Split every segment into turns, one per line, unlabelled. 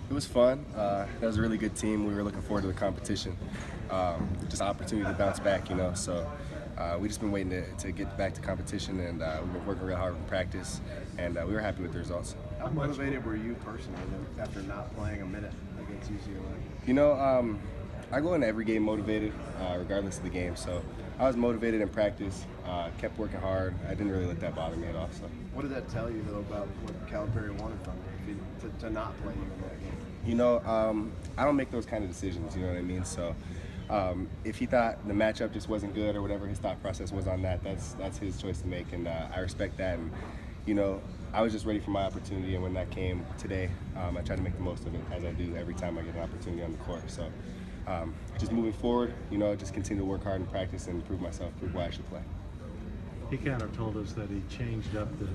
It was fun. That was a really good team. We were looking forward to the competition. Just an opportunity to bounce back, you know. So we just been waiting to get back to competition, and we've been working real hard in practice, and we were happy with the results.
How motivated were you personally after not playing a minute against UCLA?
You know, I go into every game motivated, regardless of the game. So I was motivated in practice, kept working hard. I didn't really let that bother me at all. So.
What did that tell you, though, about what Calipari wanted from you to not play you in that game?
You know, I don't make those kind of decisions, you know what I mean? So if he thought the matchup just wasn't good or whatever his thought process was on that, that's his choice to make, and I respect that. And, you know, I was just ready for my opportunity, and when that came today, I tried to make the most of it, as I do every time I get an opportunity on the court. So just moving forward, you know, just continue to work hard in practice and prove myself, prove why I should play.
He kind of told us that he changed up the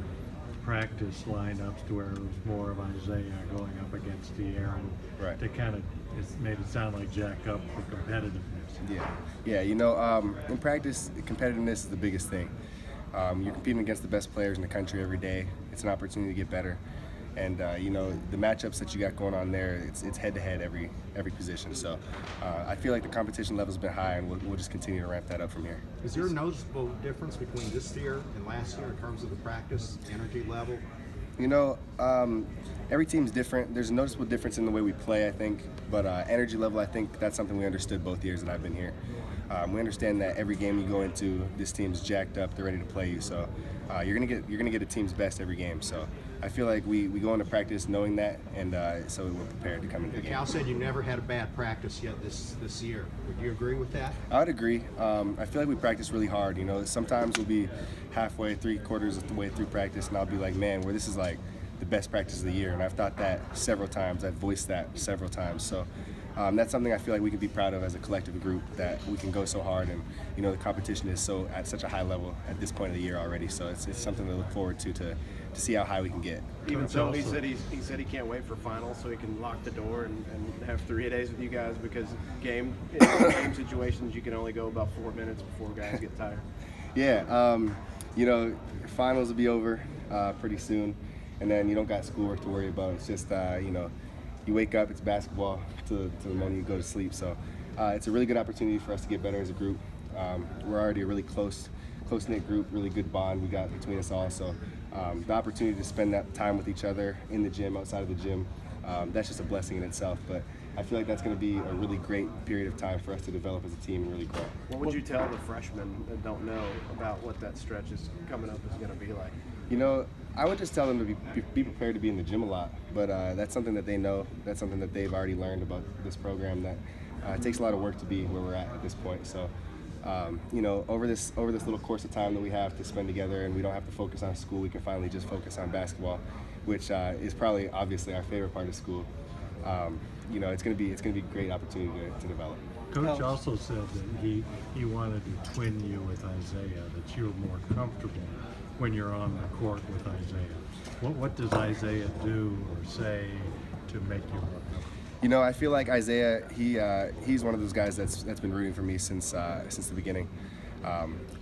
practice lineups to where it was more of Isaiah going up against the Aaron,
Right.
to kind of made it sound like jack up for competitiveness.
Yeah. You know, in practice, competitiveness is the biggest thing. You're competing against the best players in the country every day. It's an opportunity to get better. And you know, the matchups that you got going on there, it's head-to-head every position. So I feel like the competition level's been high, and we'll just continue to ramp that up from here.
Is there a noticeable difference between this year and last year in terms of the practice energy level?
You know, every team's different. There's a noticeable difference in the way we play, I think. But energy level, I think that's something we understood both years that I've been here. We understand that every game you go into, this team's jacked up. They're ready to play you. So you're gonna get a team's best every game. So I feel like we go into practice knowing that, and so we're prepared to come into the game.
Cal said you never had a bad practice yet this year. Would you agree with that?
I would agree. I feel like we practice really hard. You know, sometimes we'll be halfway, 3/4 of the way through practice, and I'll be like, man, this is like the best practice of the year. And I've thought that several times. I've voiced that several times. So that's something I feel like we can be proud of as a collective group, that we can go so hard, and you know, the competition is so at such a high level at this point of the year already. So it's something to look forward to see how high we can get.
Even so, he said he can't wait for finals so he can lock the door and have 3 days with you guys, because in game situations you can only go about 4 minutes before guys get tired.
Yeah, you know, finals will be over pretty soon, and then you don't got schoolwork to worry about. It's just you know, you wake up, it's basketball to the moment you go to sleep. So it's a really good opportunity for us to get better as a group. We're already a really close-knit group, really good bond we got between us all. So the opportunity to spend that time with each other in the gym, outside of the gym, that's just a blessing in itself. But I feel like that's going to be a really great period of time for us to develop as a team and really grow.
What would you tell the freshmen that don't know about what that stretch is coming up is going to be like?
You know, I would just tell them to be prepared to be in the gym a lot, but that's something that they know. That's something that they've already learned about this program, that it takes a lot of work to be where we're at this point. So, you know, over this little course of time that we have to spend together, and we don't have to focus on school, we can finally just focus on basketball, which is probably obviously our favorite part of school. You know, it's gonna be a great opportunity to develop.
Coach also said that he wanted to twin you with Isaiah, that you're more comfortable when you're on the court with Isaiah. What does Isaiah do or say to make you more comfortable?
You know, I feel like Isaiah, he's one of those guys that's been rooting for me since the beginning.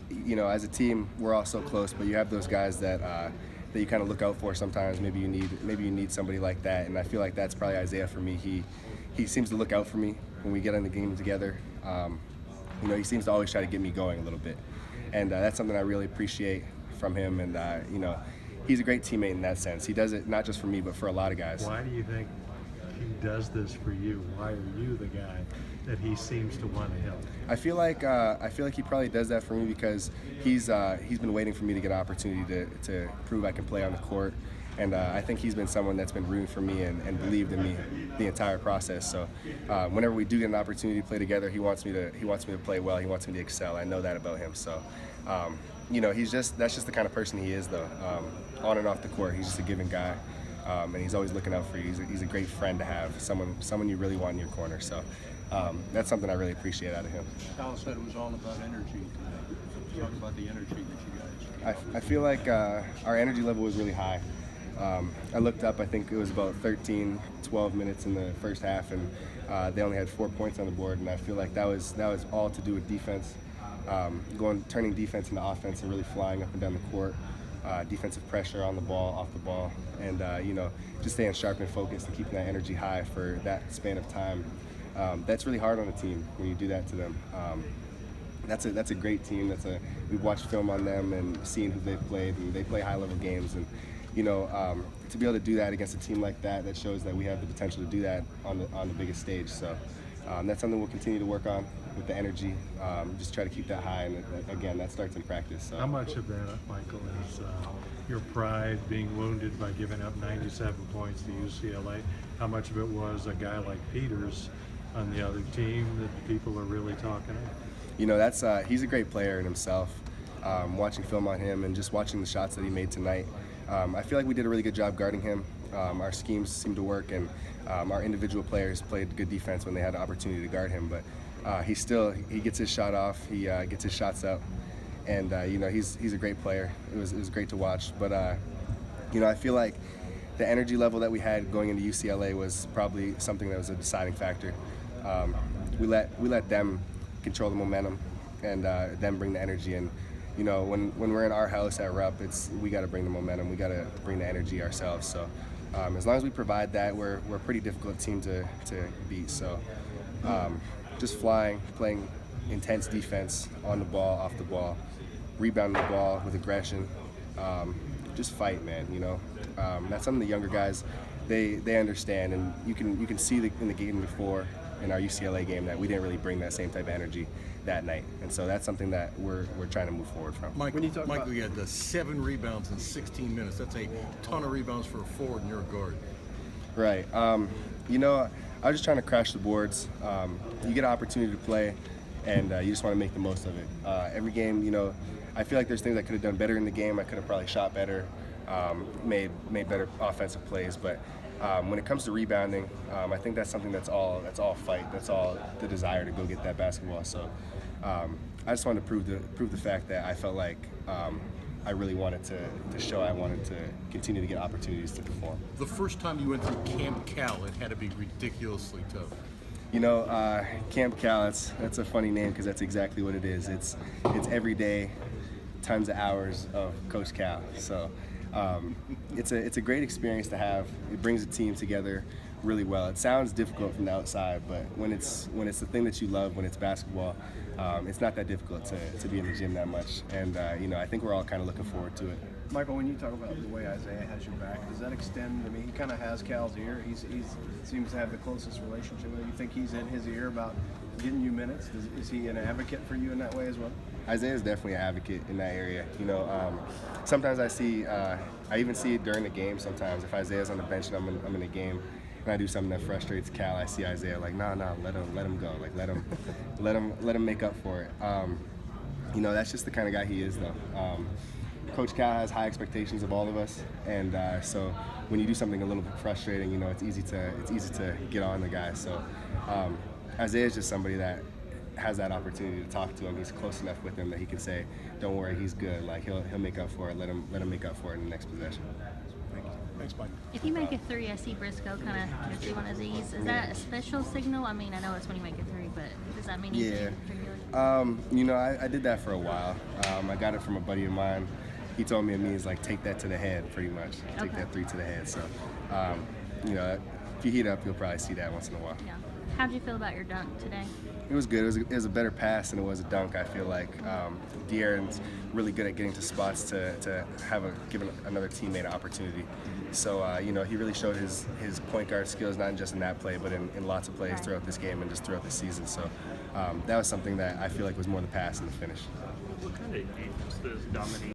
You know, as a team, we're all so close, but you have those guys that you kind of look out for sometimes. Maybe you need somebody like that, and I feel like that's probably Isaiah for me. He seems to look out for me when we get in the game together. You know, he seems to always try to get me going a little bit, and that's something I really appreciate from him. And you know, he's a great teammate in that sense. He does it not just for me, but for a lot of guys.
Why do you think he does this for you? Why are you the guy that he seems to want to help?
I feel like he probably does that for me because he's been waiting for me to get an opportunity to prove I can play on the court, and I think he's been someone that's been rooting for me and believed in me the entire process. So whenever we do get an opportunity to play together, he wants me to play well. He wants me to excel. I know that about him. So you know, that's just the kind of person he is, though. On and off the court, he's just a giving guy. And he's always looking out for you. He's a great friend to have, someone you really want in your corner. So that's something I really appreciate out of him.
Kyle said it was all about energy today. Talk about the energy that you guys.
I feel like our energy level was really high. I looked up, I think it was about 12 minutes in the first half, and they only had 4 points on the board, and I feel like that was all to do with defense, turning defense into offense and really flying up and down the court. defensive pressure on the ball, off the ball, and just staying sharp and focused and keeping that energy high for that span of time. That's really hard on a team when you do that to them. That's a great team. We've watched film on them and seen who they've played, and they play high-level games. And to be able to do that against a team like that, that shows that we have the potential to do that on the biggest stage. So that's something we'll continue to work on with the energy. Just try to keep that high, and again, that starts in practice. So.
How much of that, Michael, is your pride being wounded by giving up 97 points to UCLA? How much of it was a guy like Peters on the other team that people are really talking about?
He's a great player in himself. Watching film on him and just watching the shots that he made tonight, I feel like we did a really good job guarding him. Our schemes seemed to work, and our individual players played good defense when they had the opportunity to guard him. But he gets his shot off, he gets his shots up, and he's a great player. It was great to watch. But I feel like the energy level that we had going into UCLA was probably something that was a deciding factor. We let them control the momentum and them bring the energy. And when we're in our house at Rupp, we got to bring the momentum, we got to bring the energy ourselves. So as long as we provide that, we're a pretty difficult team to beat. So just flying, playing intense defense on the ball, off the ball, rebounding the ball with aggression, just fight, man. That's something the younger guys they understand, and you can see in the game before, in our UCLA game, that we didn't really bring that same type of energy that night, and so that's something that we're trying to move forward from.
Michael, you had 7 rebounds in 16 minutes. That's a ton of rebounds for a forward, and you're a guard.
Right. I was just trying to crash the boards. You get an opportunity to play, and you just want to make the most of it. Every game, I feel like there's things I could have done better in the game. I could have probably shot better, made better offensive plays. But when it comes to rebounding, I think that's something that's all fight. That's all the desire to go get that basketball. So I just wanted to prove the fact that I felt like I really wanted to show I wanted to continue to get opportunities to perform.
The first time you went through Camp Cal, it had to be ridiculously tough.
Camp Cal, that's a funny name because that's exactly what it is. It's every day, tons of hours of Coach Cal. So it's a great experience to have. It brings a team together really well. It sounds difficult from the outside, but when it's the thing that you love, when it's basketball, it's not that difficult to be in the gym that much. And I think we're all kind of looking forward to it.
Michael, when you talk about the way Isaiah has your back, does that extend? I mean, he kind of has Cal's ear. He seems to have the closest relationship with him. You think he's in his ear about getting you minutes? Is he an advocate for you in that way as well?
Isaiah is definitely an advocate in that area. Sometimes I even see it during the game. Sometimes if Isaiah's on the bench and I'm in the game, and I do something that frustrates Cal, I see Isaiah like, nah, let him go. Like let him make up for it. That's just the kind of guy he is, though. Coach Cal has high expectations of all of us, and so when you do something a little bit frustrating, it's easy to get on the guy. So Isaiah is just somebody that has that opportunity to talk to him. He's close enough with him that he can say, "Don't worry, he's good. Like he'll make up for it. Let him make up for it in the next possession."
Thanks, Mike.
If you make a 3, I see Briscoe kind of do one of these. Is that a special signal? I mean, I know it's when you make a 3, but does that mean anything particularly?
I did that for a while. I got it from a buddy of mine. He told me it means like take that to the head, pretty much. Take that 3 to the head. So, if you heat up, you'll probably see that once in a while.
Yeah. How did you feel about your dunk today?
It was good. It was a better pass than it was a dunk. I feel like De'Aaron's really good at getting to spots to give another teammate an opportunity. So he really showed his point guard skills, not just in that play, but in lots of plays throughout this game and just throughout the season. So that was something that I feel like was more the pass than the finish.
What kind of defense does dominate